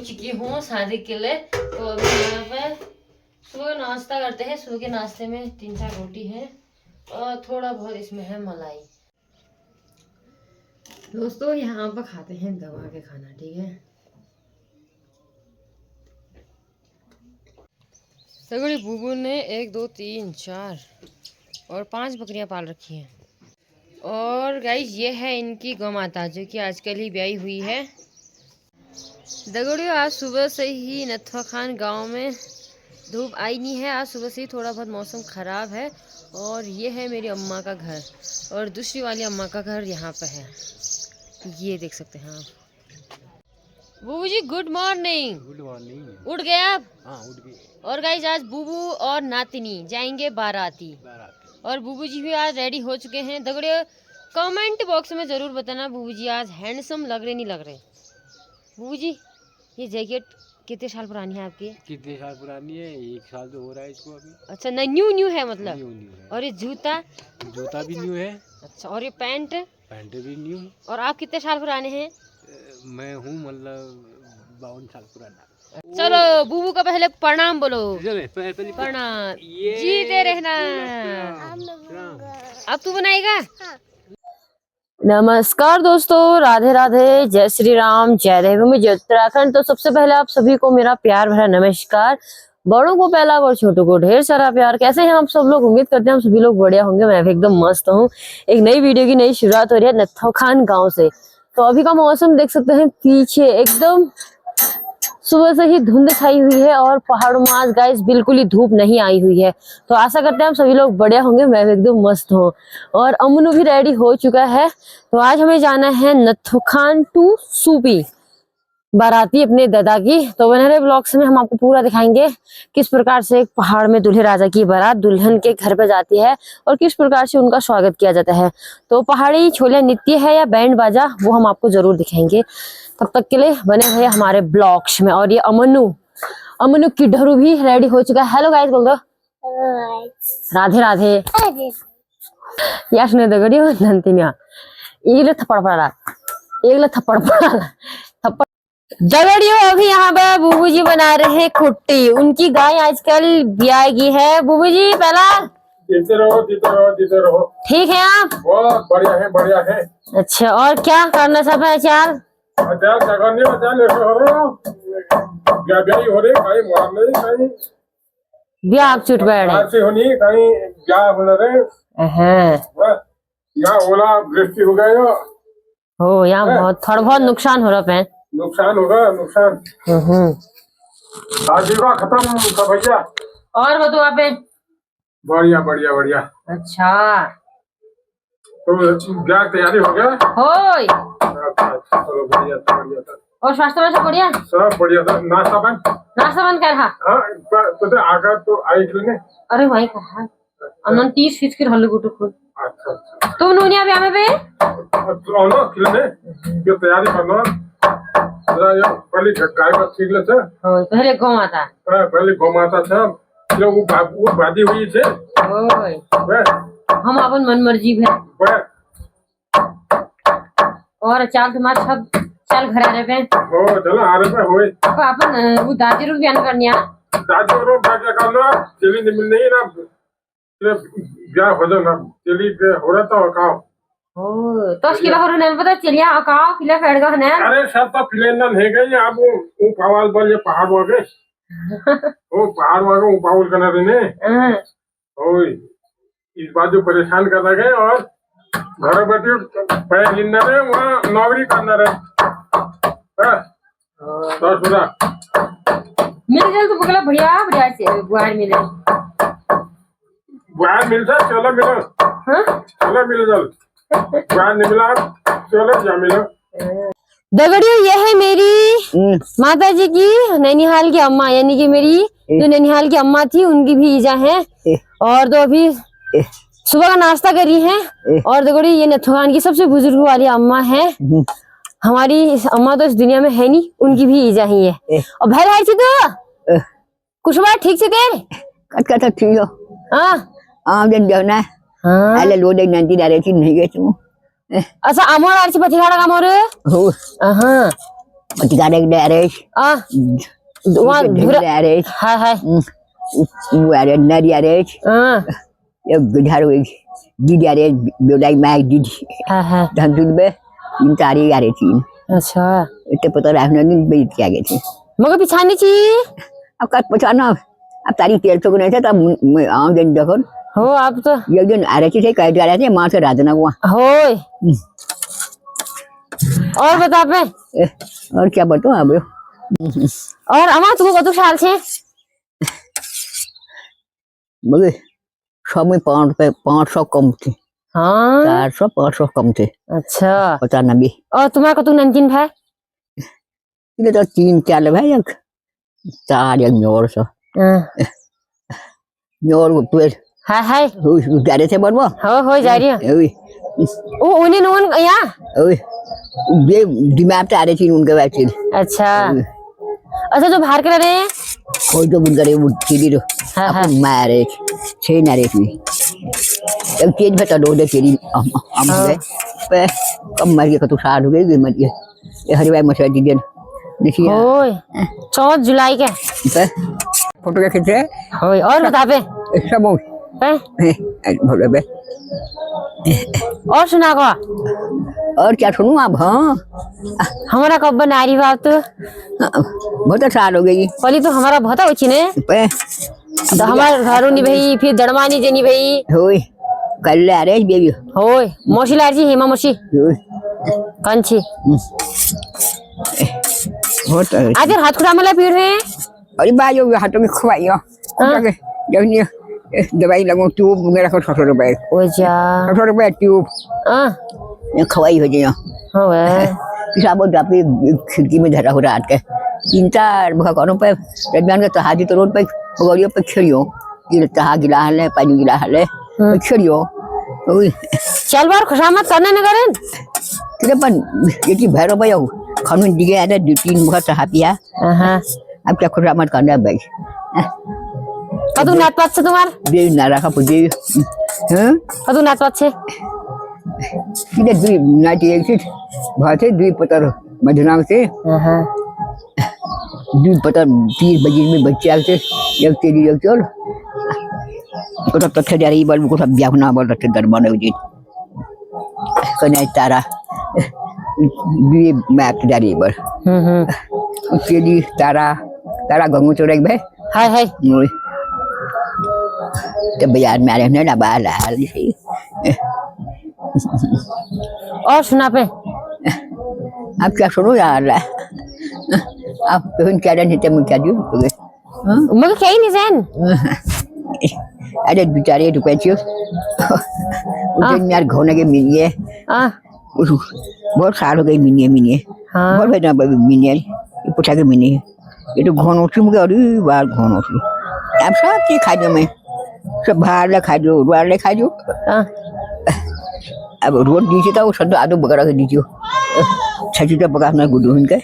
चुकी हूँ शादी के लिए। तो अभी यहाँ पे सुबह का नाश्ता करते हैं। सुबह के नाश्ते में 3-4 रोटी है और थोड़ा बहुत इसमें है मलाई। दोस्तों यहाँ पर खाते हैं दबा के खाना, ठीक है। सगड़ी बूबू ने 1 2 3 4 और 5 बकरियां पाल रखी हैं। और गाइस ये है इनकी गौ माता जो कि आजकल ही ब्याही हुई है। दगड़ियों आज सुबह से ही नथवा खान गांव में धूप आई नहीं है। आज सुबह से ही थोड़ा बहुत मौसम ख़राब है। और ये है मेरी अम्मा का घर और दूसरी वाली अम्मा का घर यहाँ पे है, ये देख सकते हैं आप। बूबू जी गुड मॉर्निंग। Good morning. उठ गए आप? हाँ उठ गए। और गाइस आज बूबू और नातिनी जाएंगे बाराती और बूबू जी भी आज रेडी हो चुके हैं। दगड़ियों कमेंट बॉक्स में ज़रूर बताना बूबू जी आज हैंडसम लग रहे नहीं लग रहे। बूबू जी ये जैकेट कितने साल पुरानी है आपकी? कितने साल पुरानी है? 1 साल तो हो रहा है इसको अभी। अच्छा नहीं न्यू है मतलब? न्यू है। और ये जूता? जूता भी न्यू है। अच्छा और ये पैंट? पैंट भी न्यू। और आप कितने साल पुराने हैं? मैं हूँ मतलब 52 साल पुराना। चलो बूबू का पहले प्रणाम बोलो। प्रणाम। जीते रहना। अब तू बनाएगा? हाँ। नमस्कार दोस्तों, राधे राधे, जय श्री राम, जय देवभूमि, जय उत्तराखंड। तो सबसे पहले आप सभी को मेरा प्यार भरा नमस्कार। बड़ों को पहला और छोटों को ढेर सारा प्यार। कैसे हैं आप सब लोग? उम्मीद करते हैं हम सभी लोग बढ़िया होंगे। मैं भी एकदम मस्त हूँ। एक नई वीडियो की नई शुरुआत हो रही है नथवा खान गाँव से। तो अभी का मौसम देख सकते हैं, पीछे एकदम सुबह से ही धुंध छाई हुई है और पहाड़ों में आज गाइस बिल्कुल ही धूप नहीं आई हुई है। तो आशा करते हैं हम सभी लोग बढ़िया होंगे। मैं भी एकदम मस्त हूँ और अमनू भी रेडी हो चुका है। तो आज हमें जाना है नथवा खान टू सूपी, बाराती अपने दादा की। तो बने रहे ब्लॉग्स में, हम आपको पूरा दिखाएंगे किस प्रकार से एक पहाड़ में दूल्हे राजा की बारात दुल्हन के घर पे जाती है और किस प्रकार से उनका स्वागत किया जाता है। तो पहाड़ी छोले नृत्य है या बैंड बाजा, वो हम आपको जरूर दिखाएंगे। तब तक के लिए बने रहे हमारे ब्लॉग्स में। और ये अमनू की ढरू भी रेडी हो चुका है। हेलो गाइस बोल दो। राधे राधे। या सुने दगड़ियों नंतिनिया एक थप्पड़ पड़ा, एक थप्पड़ पड़ा थप्पड़। दगड़ियों अभी यहाँ पे बूबू जी बना रहे हैं खुट्टी। उनकी गाय आजकल ब्याही है। बूबू जी पहला जीते रहो जीते रहो। ठीक है आप? बहुत बढ़िया है बढ़िया है। अच्छा और क्या करना सब है? चाल क्या करने ब्याह हो रही कहीं मारने कहीं ब्याह चुट बैठे से होनी कहीं ब्याह होना रहे। यहाँ ओला वृष्टि हो गया हो, यहाँ बहुत थोड़ा बहुत नुकसान हो रहा है। नुकसान होगा नुकसान। आजीवा खत्म का भैया। और बताओ आप? बढ़िया बढ़िया बढ़िया। अच्छा तो ब्याह तैयारी हो गया? होय। अच्छा चलो बढ़िया बढ़िया। और स्वास्थ्य में सब बढ़िया? सब बढ़िया था। नाश्ता बन कर रहा? हाँ तो आकर तो आई ने। अरे वही कहा अनंत 30 फीट के हल्ले गुटू खुद। अच्छा तुम नूनिया भी हमें पे तो खिलने जो तैयारी करना पहले गाय का सीख ले थे। पहले गौ माता। पहले गौ माता था जो वो भाजी हुई थे। हम अपन मन मर्जी है और चाल तुम्हारा सब चल घर आ रहे पे। चलो आ रहे पे होए अपन वो दादी रो बयान करनिया। दादी रो क्या करना चली नहीं मिलनी ना ब्याह हो जाना चली हो रहा था का। तो किला हो रहा पता चलिया का किला फेड़ का है। अरे सब तो फिले ना है गई अब वो पहाड़ पर ये पहाड़ वागे वो पहाड़ वागे वो पाउल करना रहने ओए इस बात जो परेशान कर गए और घर बैठे पैर हिलना रहे वहाँ नौकरी करना रहे। तो सुना मिल जाए तो बगला बढ़िया बढ़िया से बुआर मिले बुआर मिलता चलो मिलो। चलो मिलो जल बुआर नहीं मिला चलो जा मिलो। दगड़ियों ये है मेरी माता जी की नैनीहाल की अम्मा, यानी कि मेरी जो नैनीहाल की अम्मा थी उनकी भी ईजा है। और तो अभी सुबह का नाश्ता करी है। और दगड़ियों ये नथवा खान की सबसे बुजुर्ग वाली अम्मा है। हमारी अम्मा तो इस दुनिया में है नहीं, उनकी भी ईजा ही है। और भाई भाई तो कुछ बात ठीक से कर कट ठीक हो। हाँ दिन जाना है। हाँ अरे लो दिन नंदी डाले थी नहीं गए तुम। अच्छा अमोर आरची पथिराड़ा का मोर। हां Matigadag dares. वहाँ धुरा Dares. Hi hi Ada nadi dares. Ya gedar wig. Di dares biodai mag di. Hi hi Dan tu be intari dares ini. अच्छा Itu putera rahna ni beit kya gitu. मगर पिछानी चाहिए अब का पछाना अब तारी तेल तो नहीं था तब मैं आऊं दिन देखो हो आप तो एक दिन आ रहे थे कह रहे थे मां से राजना हुआ होय और बता पे और क्या बताऊं अब और अमा तुमको कतु साल छे मगर सब में 500 कम थे हाँ 400-500 कम थे अच्छा पता ना भी और तुम्हारा कतु नंदीन भाई ये तो 3-4 भाई एक 4 एक न्योर सो न्योर को पेड़ हाय हाय जा रहे थे बनवा हो जा रही है ओए ओ उन्हें नोन यहाँ ओए ये दिमाग पे आ रही थी उनके बैठ अच्छा अच्छा जो बाहर कर रहे हैं कोई तो बुन करे वो सीधी तो हाँ, अपन मारे छे ना रे थी एक चीज बता दो दे तेरी हम गए पे कम मर गया तो साथ हो गई मर गया ये हरिवाई मछली दी दिन देखिए होय 14 जुलाई के पे फोटो के खींचे होय और बता पे सब हो हैं बोले बे और सुना को और क्या सुनूं आप हाँ हमारा कब बना रही बात तो बहुत साल हो गई पहले तो हमारा बहुत अच्छी ने पे तो हमारे घरों नहीं भाई फिर दड़मानी जनी भाई होय कल आ रहे बेबी होय मौसी लारजी हेमा मौसी होय कंची बहुत आज हाथ खुड़ा मला पीड़ है अरे बाजू हाथों में खवाई हो जब नहीं दवाई लगो ट्यूब मेरा को 600 रुपए ओ जा 600 रुपए ट्यूब हां खवाई हो जाए होवे पिसाबो जापी खिड़की में धरा हो रात के 3-4 भगवानों पे रबियान के तहाजी तो रोड पे गौरियों पे खेलियो ये तहा गिला हले पानी गिला हले खेलियो ओए चल बार खुशामत करने न करें किरे पन ये की भैरो भाई खानून दिगे आदे 2-3 मुखा तहा पिया हां अब क्या खुशामत करना भाई कदू नात पात से तुम्हार दे ना रखा पुजे हैं कदू नात पात से किरे दुई नाटी एक भाते दुई पतर मधुनाम से हां दुई पतर 3 बजे में बच्चे आते एक तेरी एक चल को तो थे जारी बल को सब ब्याह ना बोल रहे दरबार में जी कने तारा दुई मैप जारी बल तेरी तारा गंगू चोरे भाई हाय हाय तो बाजार में आ रहे हैं ना बाहर हाल ही और सुना पे आप क्या सुनो यार आप कहीं क्या रहने थे मुझे क्या दियो मगर क्या ही नहीं जान अरे बेचारे रुपए चाहिए उधर यार घोने के मिलिए बहुत साल हो गए मिनिए बहुत बेटा मिनिए ये पूछा के मिनिए ये तो घोन उठी मुझे अरे बार घोन उठी आप सब चीज खा दो मैं सब बाहर ले खा दो बाहर ले खा दो अब रोड दीजिए तो सब आदो बकरा के दीजिए छठी का पकाना गुड्डू इनके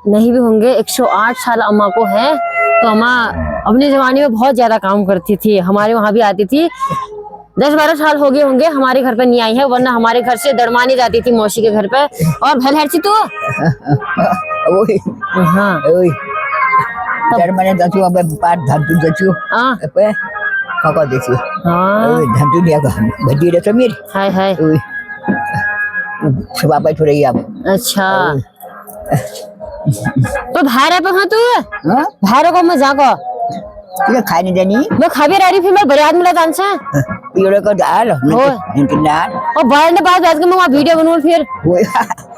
नहीं भी होंगे 108 साल अम्मा को है तो अम्मा अपने जमाने में बहुत ज्यादा काम करती थी हमारे वहाँ भी आती थी 10-12 साल हो गए होंगे हमारे घर पे नहीं आई है वरना हमारे घर से दड़मानी जाती थी मौसी के घर पे और भल हरची तो ओए हाँ ओए जर मैंने दसू अब पार धंतु दसू पे काका देखियो ओए धंतु दिया का भजी रे समीर हाय हाय ओए सब पे छोड़ रही आप अच्छा तो भारे पे हाँ तू हां भारे को मैं जाको ये खाई नहीं देनी मैं खाबे रही फिर मैं बड़े आदमी लगा से ये को डाल निकल डाल और बाहर ने बात के मैं वहां वीडियो बनूं फिर ओए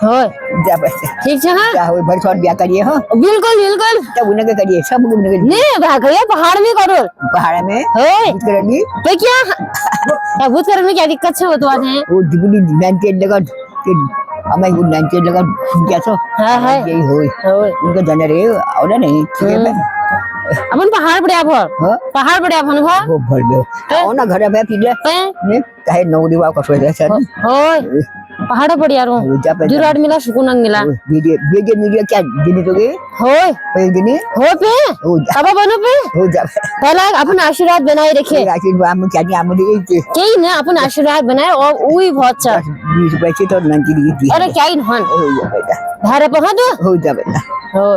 होय जा बस ठीक है हां क्या हो भर छोड़ ब्याह करिए हां बिल्कुल बिल्कुल तब उन्हें के करिए सब उन्हें के नहीं भाग गया पहाड़ में करो पहाड़ में होय करनी तो क्या भूत करने में क्या दिक्कत है वो तो बात है वो डिबली 19 लगा कि हमें वो 19 लगा क्या सो हां हां यही होय होय उनको जाने रे और नहीं ठीक है अपन पहाड़ पड़े आप हां पहाड़ पड़े आप वो भर दो और ना घर में पीले ने कहे नौकरी वाला कसो है सर होय पहाड़ पर यारो जुराट मिला सुकून मिला बेजे मीडिया क्या दिन तो गए होय पे दिन हो पे हो जा अब बनो पे हो जा पहला अपन आशीर्वाद बनाए रखे आशीर्वाद हम क्या नहीं हम दे कई ना अपन आशीर्वाद बनाए और वही बहुत अच्छा 20 पैसे तो नंची दी अरे क्या ही हन हो जा बेटा धारे पर हाँ तो हो जा बेटा हो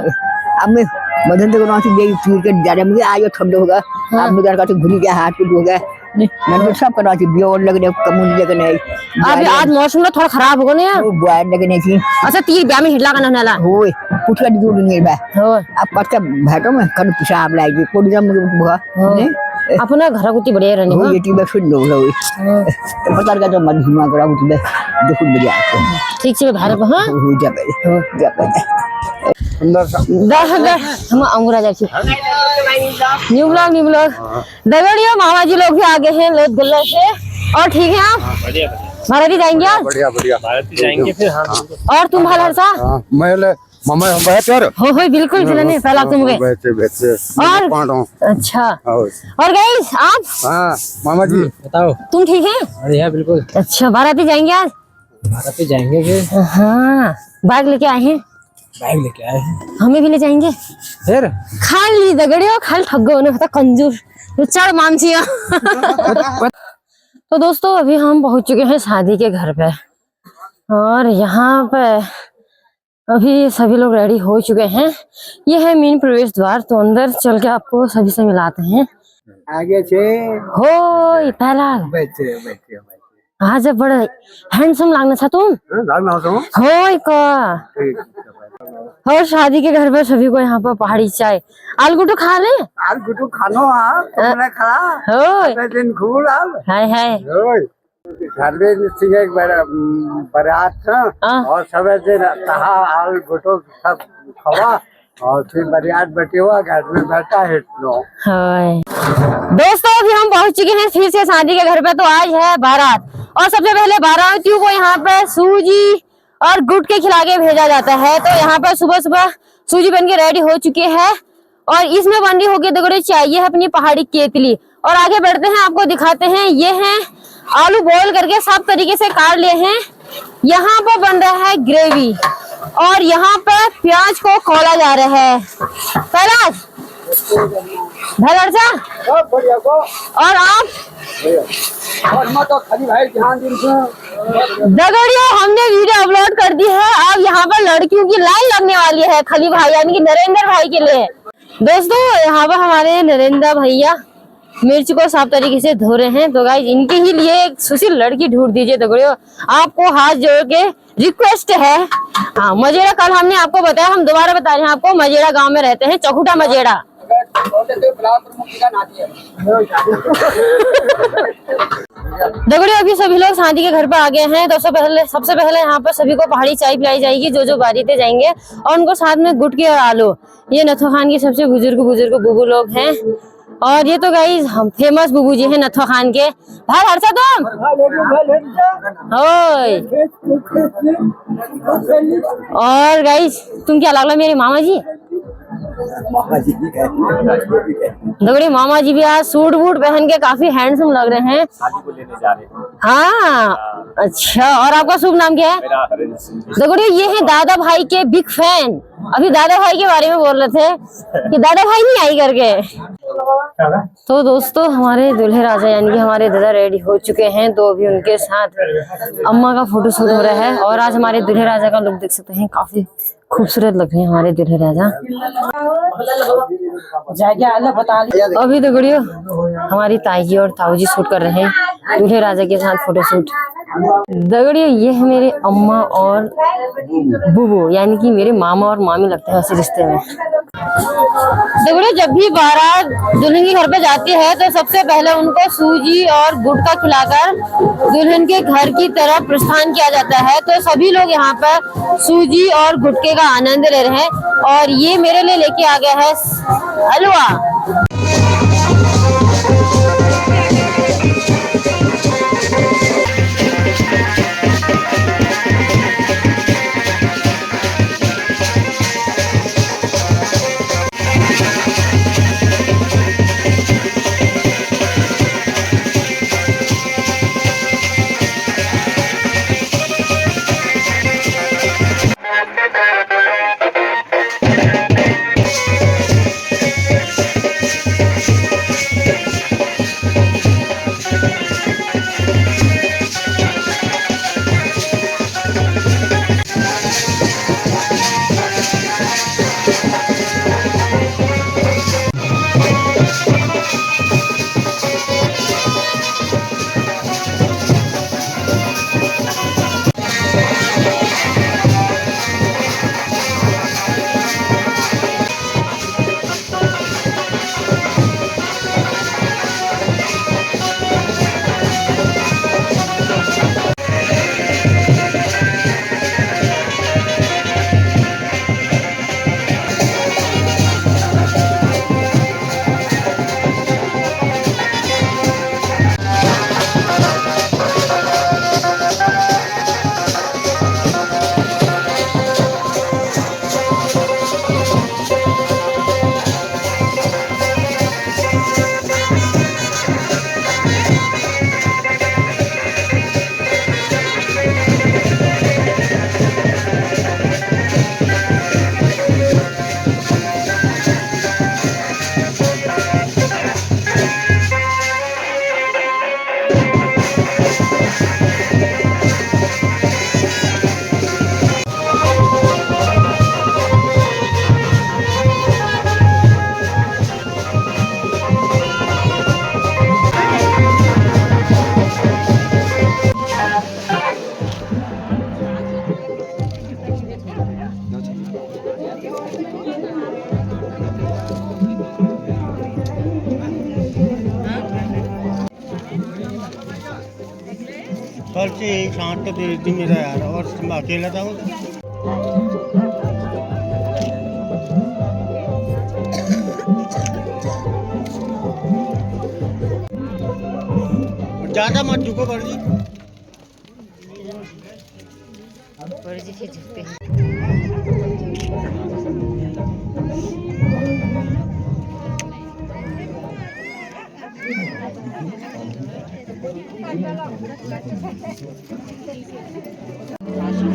अब मैं मदन तो कौन सी दे फिर के जा रहा मुझे आज ठंड होगा अब मुझे का तो भूल गया हाथ टूट होगा मैं तो सब करवा थी बियोर लगने कमून लगने अब आज मौसम ना थोड़ा खराब होगा ना यार वो बुआर लगने थी अच्छा तीर ब्याह में हिटला करना नाला होए कुछ का दूर नहीं बा हो अब पक्का बैठो मैं कर पेशाब लाएगी कोई जम मुझे बुआ ने अपना घर कुती बढ़िया रहने हो ये टीबे सुन लो लो तो पता लगा तो मधुमा करा कुछ बे देखो बढ़िया ठीक से भारे पर हाँ हो जा बे अंदर सा हम अंगूरा जाए न्यू ब्लॉग दगड़ियो मामा जी लोग भी आगे हैं लोग गुल्लर से और ठीक है आप भारती जाएंगे आज बढ़िया बढ़िया भारती जाएंगे फिर हाँ और तुम भाल हर्षा मैं मामा हम बैठे हो बिल्कुल चलने पहला तुम गए बैठे और अच्छा और गाइस आप हाँ मामा जी बताओ तुम ठीक है बढ़िया बिल्कुल अच्छा भारती जाएंगे आज भारती जाएंगे फिर हाँ बैग लेके आए हैं बैग लेके आए हैं हमें भी ले जाएंगे फिर खाली दगड़ियो खाली ठग्गो ने पता कंजूस चार मानसिया तो दोस्तों अभी हम पहुंच चुके हैं शादी के घर पे और यहाँ पे अभी सभी लोग रेडी हो चुके हैं। ये है मेन प्रवेश द्वार, तो अंदर चल के आपको सभी से मिलाते हैं। आगे से हो पहला बैठे आज बड़ा हैंडसम लगना था तुम हो और शादी के घर पर सभी को यहाँ पर पहाड़ी चाय आलूगुटू खा ले आलू खानो हाँ तुमने खा हो दिन खूब हाय हाय घर में सिंह एक बारात था और सब दिन कहा आल गुटो सब खवा और फिर बारात बैठे हुआ घर में बैठा है हाय दोस्तों अभी हम पहुंच चुके हैं फिर से शादी के घर पे। तो आज है बारात और सबसे पहले बारातियों को यहाँ पे सूजी और गुड़ के खिला के भेजा जाता है। तो यहाँ पर सुबह सुबह सूजी बन के रेडी हो चुकी है और इसमें बन रही होगी दगड़े चाहिए है अपनी पहाड़ी केतली। और आगे बढ़ते हैं आपको दिखाते हैं। ये है आलू बॉईल करके सब तरीके से काट लिए हैं। यहाँ पर बन रहा है ग्रेवी और यहाँ पर प्याज को खोला जा रहा है। कैलाश भलरसा और आप तो खाली भाई ध्यान दगड़ियों हमने वीडियो अपलोड कर दी है। अब यहाँ पर लड़कियों की लाइन लगने वाली है खली भाई यानी कि नरेंद्र भाई के लिए। दोस्तों यहाँ पर हमारे नरेंद्र भैया मिर्च को साफ तरीके से धो रहे हैं। तो गाइस इनके ही लिए एक सुशील लड़की ढूंढ दीजिए दगड़ियों, आपको हाथ जोड़ के रिक्वेस्ट है। हाँ मजेड़ा कल हमने आपको बताया, हम दोबारा बता रहे हैं आपको। मजेड़ा गांव में रहते हैं, चौखुटा मजेड़ा। दगड़ियों अभी सभी लोग शादी के घर पर आ गए हैं। तो सबसे पहले यहाँ पर सभी को पहाड़ी चाय पिलाई जाएगी जो बारीते जाएंगे और उनको साथ में गुटकी और आलू। ये नथो खान के सबसे बुजुर्ग बुबू लोग हैं और ये तो गाइस हम फेमस बुबू जी हैं नथो खान के। भाई हर्षा तुम ओए और गाइस तुम क्या लगला मेरे मामा जी दगड़ी मामा जी भी आज सूट बूट पहन के काफी हैंडसम लग रहे हैं। हाँ अच्छा और आपका शुभ नाम क्या है? दगड़ी ये है दादा भाई के बिग फैन। अभी दादा भाई के बारे में बोल रहे थे कि दादा भाई नहीं आई करके। तो दोस्तों हमारे दूल्हे राजा यानी कि हमारे दादा रेडी हो चुके हैं। तो अभी उनके साथ अम्मा का फोटो शूट हो रहा है और आज हमारे दूल्हे राजा का लुक देख सकते हैं, काफी खूबसूरत लग रहे हैं हमारे दूल्हे राजा। अभी तो गुड़ियो हमारी ताई जी और ताऊ जी शूट कर रहे हैं दूल्हे राजा के साथ फोटो शूट। दगड़ियो ये है मेरे अम्मा और बुबू यानी कि मेरे मामा और मामी लगते हैं ऐसे रिश्ते में। दगड़ियो जब भी बारात दुल्हन के घर पे जाती है तो सबसे पहले उनको सूजी और गुड़ का खिलाकर दुल्हन के घर की तरफ प्रस्थान किया जाता है। तो सभी लोग यहाँ पर सूजी और गुटके का आनंद ले रहे हैं और ये मेरे लिए लेके आ गया है हलवा। कल से यही शांत तो दे दी मेरा यार, और मैं अकेला था। ज्यादा मत झुको वर्जी। वर्जी से झुकते हैं।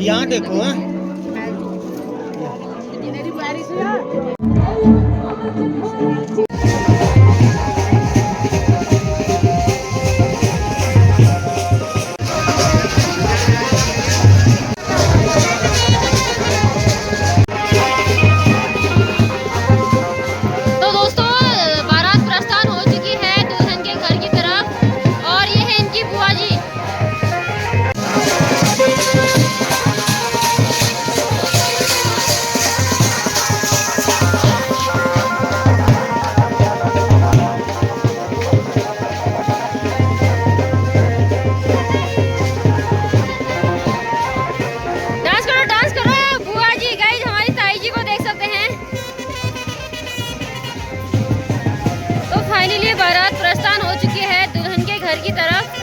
यहाँ देखो हाँ। तो दोस्तों बारात प्रस्थान हो चुकी है दुल्हन के घर की तरफ और ये है इनकी बुआ जी। डांस करो बुआ जी। गाइस हमारी ताई जी को देख सकते हैं। तो फाइनली बारात प्रस्थान हो चुकी है दुल्हन के घर की तरफ।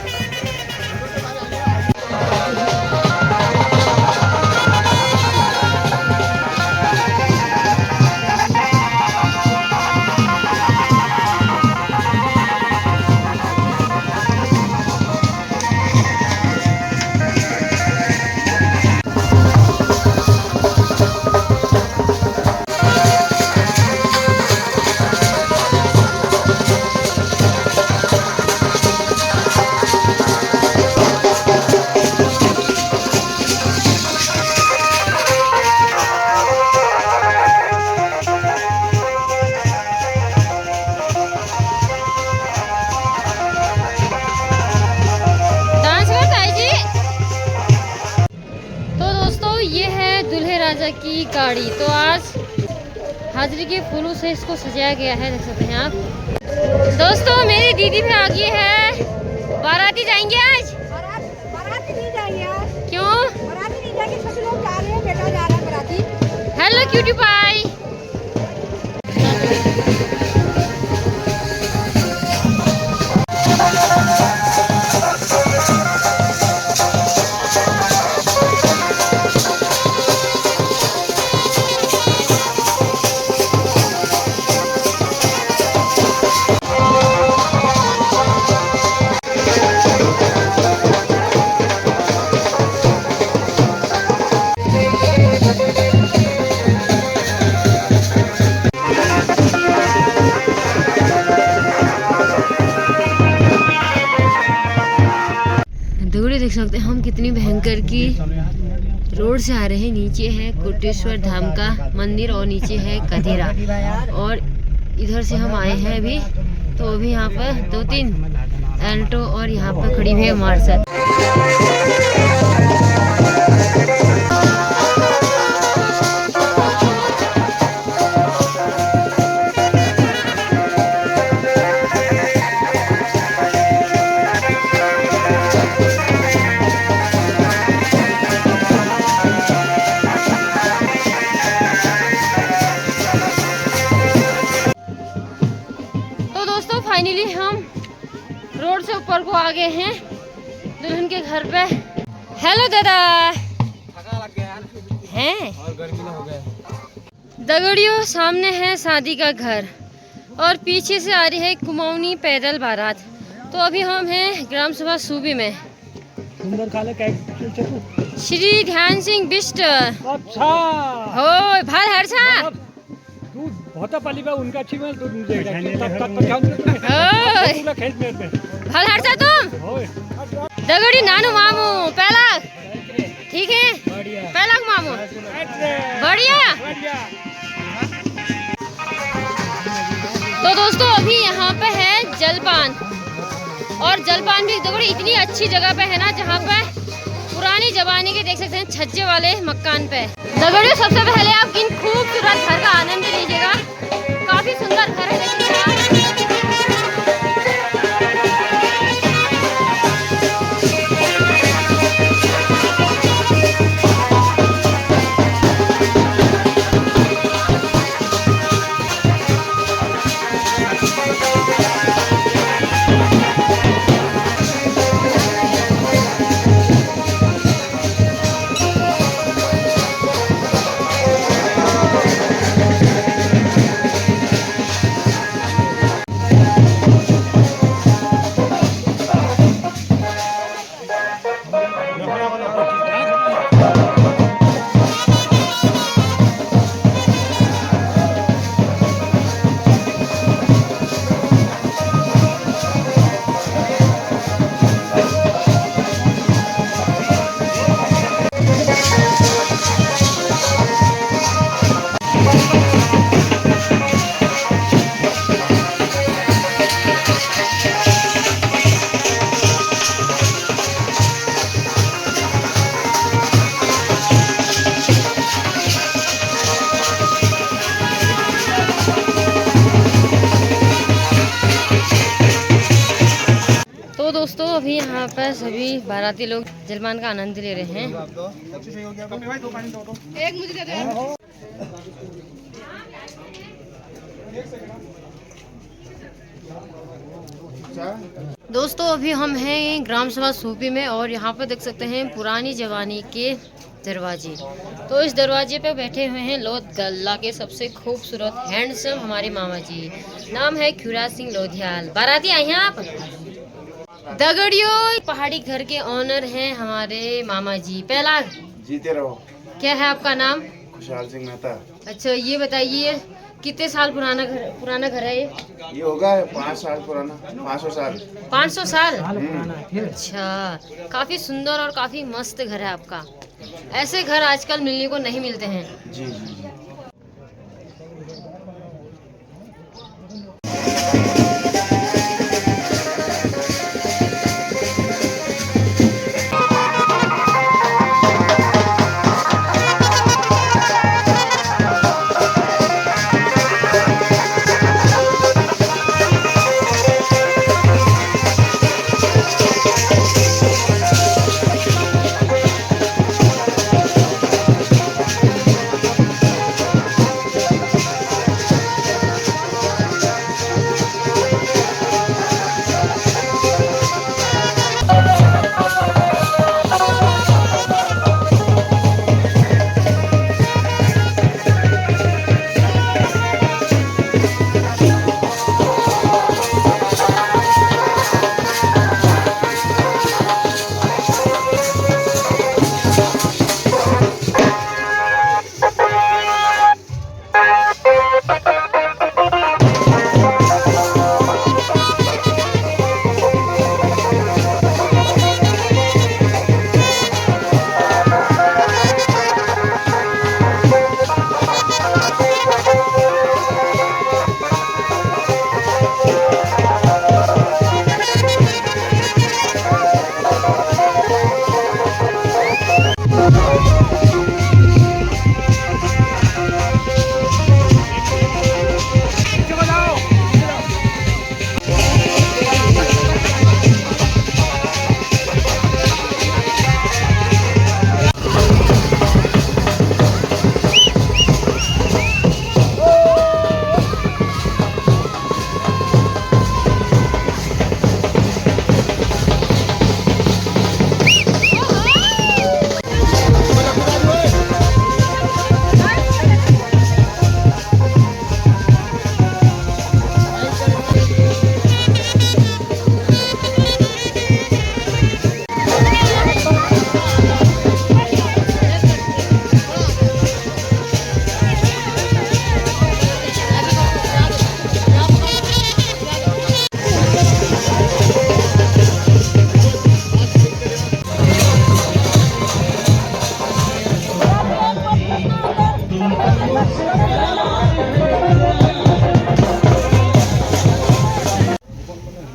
राजा की गाड़ी। तो आज हाजिरी के फूलों से इसको सजाया गया है, देख सकते हैं आप। दोस्तों मेरी दीदी भी आ गई है। बाराती जाएंगे आज? बाराती नहीं जाएंगे आज। क्यों? बाराती नहीं जाएंगे, सभी लोग जा रहे हैं, बेटा जा रहा है बाराती। Hello cutie pie. देख सकते हैं हम कितनी भयंकर की रोड से आ रहे हैं। नीचे है कोटेश्वर धाम का मंदिर और नीचे है कदेरा, और इधर से हम आए हैं अभी। तो अभी यहाँ पर 2-3 एल्टो और यहाँ पर खड़ी हुई है मार्शल। फाइनली हम रोड से ऊपर को आ गए हैं दुल्हन के घर पे। हेलो दादा। हैं? और गर्मी हो गया। दगड़ियों सामने है शादी का घर और पीछे से आ रही है कुमाऊनी पैदल बारात। तो अभी हम हैं ग्राम सभा सूबी में। श्री ध्यान सिंह बिष्ट। अच्छा हो भाल हर्षा बहुत पाली बा उनका अच्छी में दूध देगा भाल हर्षा तुम दगड़ी नानू मामू पहला ठीक है, पहला मामू बढ़िया। तो दोस्तों अभी यहाँ पे है जलपान, और जलपान भी दगड़ी इतनी अच्छी जगह पे है ना जहाँ पे पुरानी जमाने के देख सकते हैं छज्जे वाले मकान पे। दगड़ियों सबसे पहले आप इन खूबसूरत घर का आनंद लीजिएगा। काफी सुंदर घर है, देखिए आप। यहाँ पर सभी बाराती लोग जलपान का आनंद ले रहे हैं। एक मुझे दे दो। दोस्तों अभी हम हैं ग्राम सभा सूपी में और यहाँ पर देख सकते हैं पुरानी जवानी के दरवाजे। तो इस दरवाजे पे बैठे हुए हैं लोध गल्ला के सबसे खूबसूरत हैंडसम हमारे मामा जी। नाम है खुरा सिंह लोधियाल। बाराती आई हैं आप? दगड़ियों पहाड़ी घर के ऑनर हैं हमारे मामा जी। पहला जीते रहो। क्या है आपका नाम? खुशहाल सिंह मेहता। अच्छा ये बताइए कितने साल पुराना घर है ये होगा 5 साल पुराना। 500 साल। 500 साल। अच्छा काफी सुंदर और काफी मस्त घर है आपका। ऐसे घर आजकल मिलने को नहीं मिलते हैं। जी जी जी।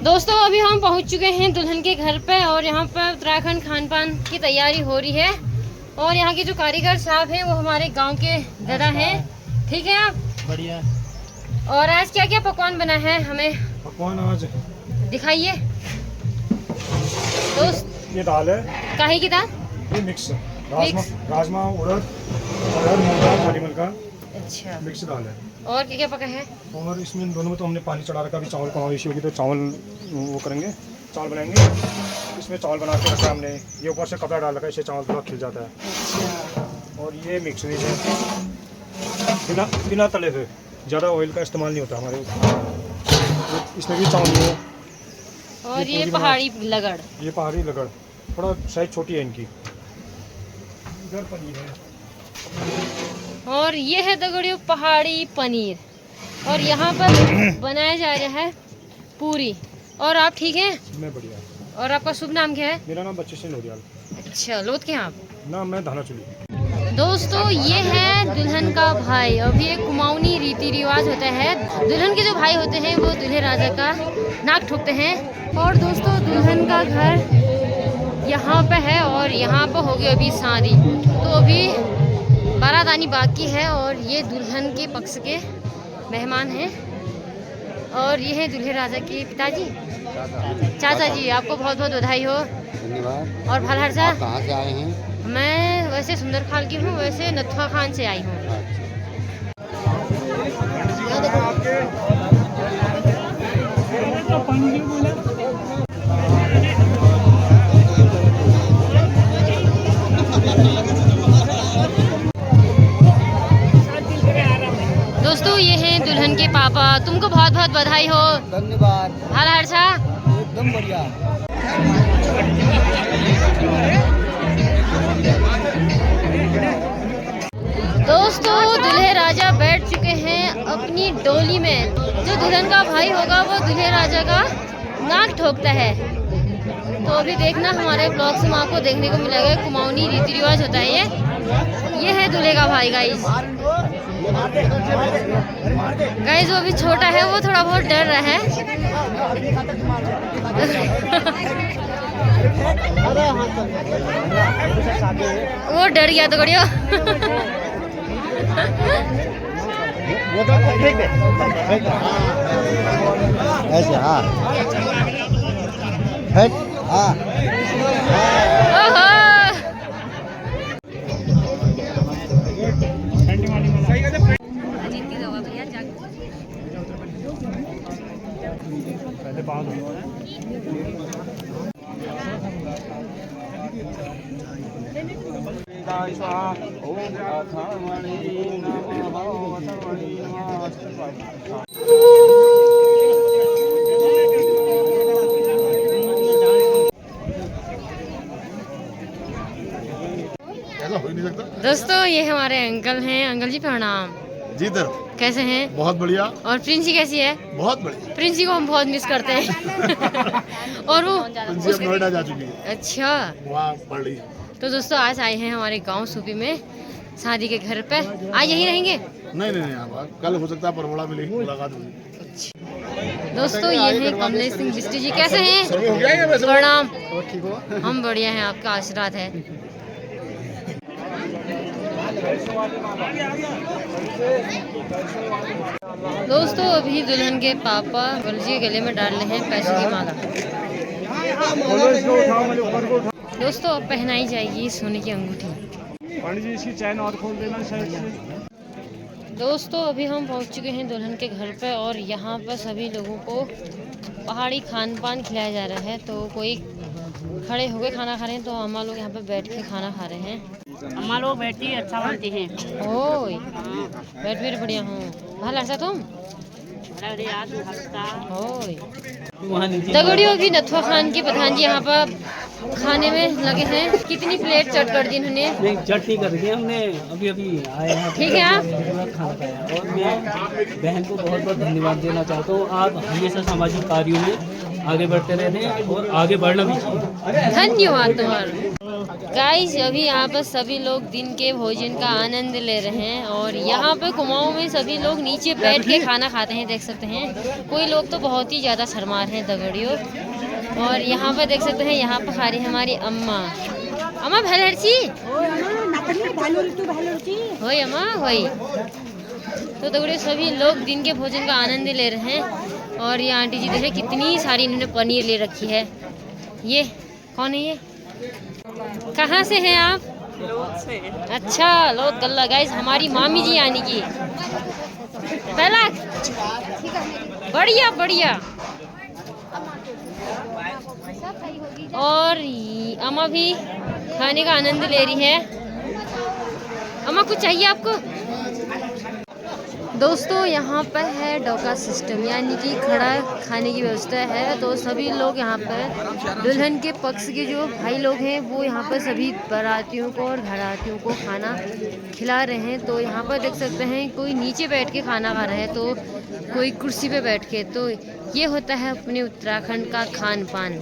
दोस्तों अभी हम पहुंच चुके हैं दुल्हन के घर पे और यहाँ पर उत्तराखंड खान पान की तैयारी हो रही है। और यहाँ के जो कारीगर साहब हैं वो हमारे गांव के दादा हैं। ठीक है आप? बढ़िया। और आज क्या क्या पकवान बना है हमें पकवान आज दिखाइए दोस्त। ये दाल है, काहे की दाल? ये मिक्स मिक्स। राजमा उड़द मूंगा काली मल का अच्छा मिक्स दाल है। और क्या क्या पका है? और इसमें दोनों में तो हमने पानी चढ़ा रखा। अभी चावल कमावेशी होगी तो चावल वो करेंगे, चावल बनाएंगे। इसमें चावल बना के रखा हमने। ये ऊपर से कपड़ा डाल रखा है, इससे चावल थोड़ा खिल जाता है। और ये मिक्स वेज है, बिना तले से। ज़्यादा ऑयल का इस्तेमाल नहीं होता हमारे। इसमें भी चावल है। और ये पहाड़ी लगड़। ये पहाड़ी लगड़ थोड़ा साइज छोटी है इनकी। इधर पनीर है। और ये है दगड़ियों पहाड़ी पनीर। और यहाँ पर बनाया जा रहा है पूरी। और आप ठीक हैं? मैं बढ़िया। और आपका शुभ नाम क्या है? मेरा नाम बच्चे सिंह लोधियाल। अच्छा लोध के हैं आप? नाम मैं धानाचुली। दोस्तों ये है दुल्हन का भाई। अभी एक कुमाऊनी रीति रिवाज होता है। दुल्हन के जो भाई होते हैं वो दूल्हे राजा का नाक ठोकते हैं। और दोस्तों दुल्हन का घर यहाँ पे है और यहाँ पे होगी अभी शादी। तो अभी बारात आनी बाकी है और ये दुल्हन के पक्ष के मेहमान हैं। और ये है दूल्हे राजा के पिताजी, चाचा जी। आपको बहुत बहुत बधाई हो। धन्यवाद। और भाल हर्षा, कहाँ से आए हैं? मैं वैसे सुंदर खाल की हूँ, वैसे नथुआ खान से आई हूँ। दोस्तों ये हैं दुल्हन के पापा, तुमको बहुत बहुत बधाई हो। धन्यवाद। भाल हर्षा, एकदम बढ़िया। दोस्तों दूल्हे राजा बैठ चुके हैं अपनी डोली में। जो दुल्हन का भाई होगा वो दूल्हे राजा का नाक ठोकता है। तो अभी देखना हमारे ब्लॉग में आपको देखने को मिलेगा, कुमाऊनी रीति रिवाज होता है। ये है दूल्हे का भाई गाइस। गाइस वो अभी छोटा है, वो थोड़ा बहुत डर रहा है। वो डर गया तो गड़ियो। ऐसे हाँ। ओहो। पहले बात दोस्तों ये हमारे अंकल हैं। अंकल जी प्रणाम। जी सर, कैसे हैं? बहुत बढ़िया। और प्रिंसी कैसी है? बहुत बढ़िया। प्रिंसी को हम बहुत मिस करते हैं। और वो प्रिंसी अब नोएडा जा चुकी है, अच्छा। वहाँ पढ़ रही है। तो दोस्तों आज आए हैं हमारे गांव सूपी में शादी के घर पे। आज यहीं रहेंगे? नहीं आप कल हो सकता है परवड़ा मिले मुलाकात होगी। दोस्तों ये है कमलेश सिंह बिस्टी जी। कैसे हैं? सभी हो गया वैसे? प्रणाम। ठीक हो? हम बढ़िया हैं, आपका आशीर्वाद है। दोस्तों अभी दुल्हन के पापा वरजी के गले में डाल रहे हैं पैसों की माला। दोस्तों अब पहनाई जाएगी सोने की अंगूठी। पंडित जी इसकी चैन और खोल देना साइड से। दोस्तों अभी हम पहुंच चुके हैं दुल्हन के घर पे और यहाँ पर सभी लोगों को पहाड़ी खान पान खिलाया जा रहा है। तो कोई खड़े होके खाना खा रहे हैं, तो अम्मा लोग यहाँ पे बैठ के खाना खा रहे हैं। अम्मा लोग बैठी अच्छा बनती हैं। ओए बैठ भी बढ़िया हूँ। भाल ऐसा तुम अरे यार ओए दगड़ियों भी नथुआ खान के प्रधान जी यहाँ पर खाने में लगे हैं। कितनी प्लेट चट कर दी इन्होंने? नहीं चटनी कर दी हमने, अभी आए हैं। ठीक है आप खाना खाया और मैं बहन को बहुत बहुत धन्यवाद देना चाहता हूँ। आप हमेशा सामाजिक कार्यों में आगे बढ़ते रहने और आगे बढ़ना भी चाहिए। धन्यवाद तुम्हारा। गाइस अभी यहाँ पर सभी लोग दिन के भोजन का आनंद ले रहे हैं और यहाँ पे कुमाऊं में सभी लोग नीचे बैठ के खाना खाते हैं। देख सकते हैं कोई लोग तो बहुत ही ज़्यादा शर्मार हैं दगड़ियों। और यहाँ पर देख सकते हैं, यहाँ पर खा रही है हमारी अम्मा। अम्मा भलरची होई अम्मा होई। तो दगड़ियों सभी लोग दिन के भोजन का आनंद ले रहे हैं। और ये आंटी जी देखें कितनी सारी इन्होंने पनीर ले रखी है। ये कौन है? ये कहाँ से हैं आप? से। अच्छा लोग गल्ला। गाइस हमारी मामी जी यानी कि पहला बढ़िया बढ़िया। और अम्मा भी खाने का आनंद ले रही है। अम्मा कुछ चाहिए आपको? दोस्तों यहाँ पर है डोका सिस्टम, यानी कि खड़ा खाने की व्यवस्था है। तो सभी लोग यहाँ पर दुल्हन के पक्ष के जो भाई लोग हैं वो यहाँ पर सभी बारातियों को और घरातियों को खाना खिला रहे हैं। तो यहाँ पर देख सकते हैं कोई नीचे बैठ के खाना खा रहा है तो कोई कुर्सी पे बैठ के। तो ये होता है अपने उत्तराखंड का खान पान।